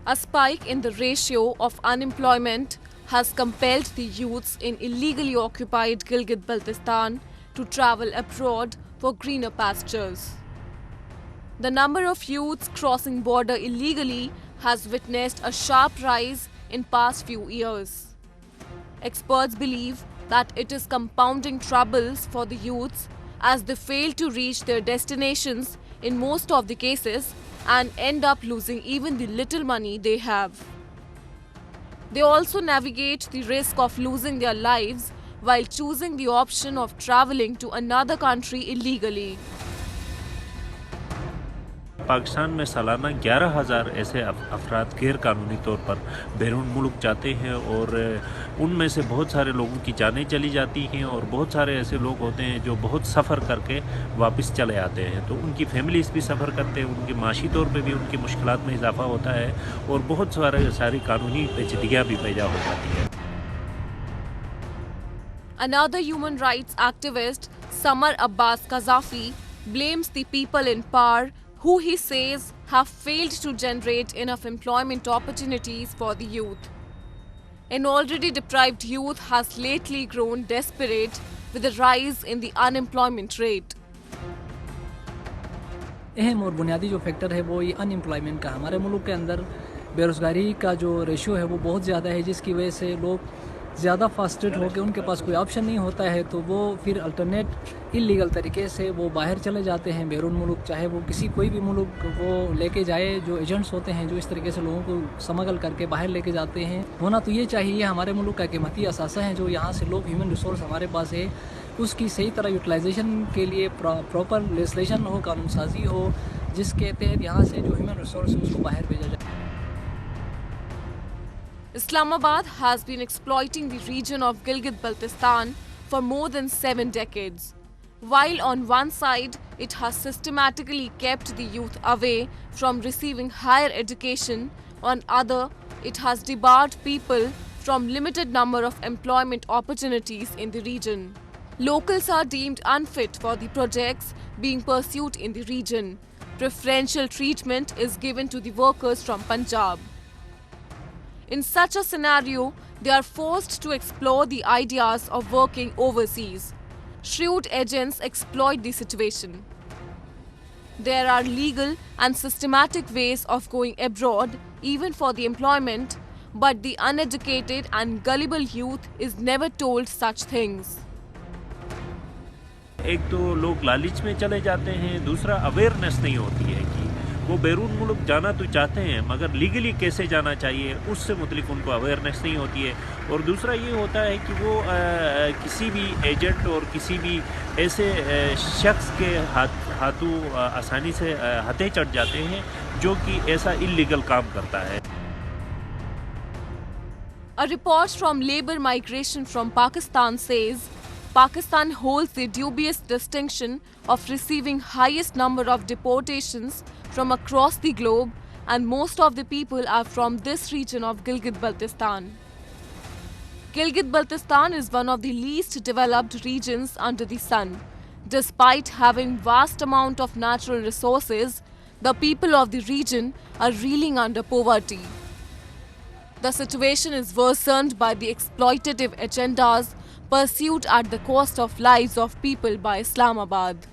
A spike in the ratio of unemployment has compelled the youths in illegally occupied Gilgit-Baltistan to travel abroad for greener pastures. The number of youths crossing border illegally has witnessed a sharp rise in past few years. Experts believe that it is compounding troubles for the youths as they fail to reach their destinations in most of the cases and end up losing even the little money they have. They also navigate the risk of losing their lives while choosing the option of traveling to another country illegally. Pakistan में सालाना 11,000 ऐसे अफराद गैर कानूनी तौर पर बैरून मुल्क जाते हैं और उनमें से बहुत सारे लोगों की जानें चली जाती हैं और बहुत सारे ऐसे लोग होते हैं जो बहुत सफ़र करके वापस चले आते हैं। तो उनकी फैमिलीज भी सफ़र करते हैं, उनके माशी तौर पे भी उनकी मुश्किलात में इजाफा होता है और बहुत सारी कानूनी पेचीदगियाँ भी पैदा हो जाती हैं। Another human rights activist, Samar Abbas Qazafi, blames the people in power who he says have failed to generate enough employment opportunities for the youth. An already deprived youth has lately grown desperate with a rise in the unemployment rate. अहम और बुनियादी जो factor है वो ये unemployment का। हमारे मुल्क के अंदर बेरोज़गारी का जो रेशियो है वो बहुत ज़्यादा है, जिसकी वजह से लोग ज़्यादा फ्रस्ट्रेट होकर उनके पास कोई ऑप्शन नहीं होता है तो वो फिर अल्टरनेट इलीगल तरीके से वो बाहर चले जाते हैं बैरून मुल्क, चाहे वो कोई भी मुल्क वो लेके जाए। जो एजेंट्स होते हैं जो इस तरीके से लोगों को स्मगल करके बाहर लेके जाते हैं। होना तो ये चाहिए हमारे मुल्क का कीमती असासा है जो यहाँ से लोग ह्यूमन रिसोर्स हमारे पास है उसकी सही तरह यूटिलाइजेशन के लिए प्रॉपर लेजिस्लेशन हो, कानून साजी हो, जिसके तहत यहाँ से जो ह्यूमन रिसोर्स उसको बाहर भेजा जाए। Islamabad has been exploiting the region of Gilgit-Baltistan for more than 7 decades. While on one side, it has systematically kept the youth away from receiving higher education, on other, it has debarred people from limited number of employment opportunities in the region. Locals are deemed unfit for the projects being pursued in the region. Preferential treatment is given to the workers from Punjab. In such a scenario, they are forced to explore the ideas of working overseas. Shrewd agents exploit the situation. There are legal and systematic ways of going abroad, even for the employment, but the uneducated and gullible youth is never told such things. एक तो लोग लालच में चले जाते हैं, दूसरा awareness नहीं होती है कि वो बैरून मुल्क जाना तो चाहते हैं मगर लीगली कैसे जाना चाहिए उससे मुतलिक उनको अवेयरनेस नहीं होती है। और दूसरा ये होता है कि वो किसी भी एजेंट और किसी भी ऐसे शख्स के हाथों आसानी से हथे चढ़ जाते हैं जो कि ऐसा इल्लीगल काम करता है। A report from Labour Migration from Pakistan says Pakistan holds the dubious distinction of receiving highest number of deportations from across the globe, and most of the people are from this region of Gilgit-Baltistan. Gilgit-Baltistan is one of the least developed regions under the sun. Despite having vast amount of natural resources, the people of the region are reeling under poverty. The situation is worsened by the exploitative agendas pursued at the cost of lives of people by Islamabad.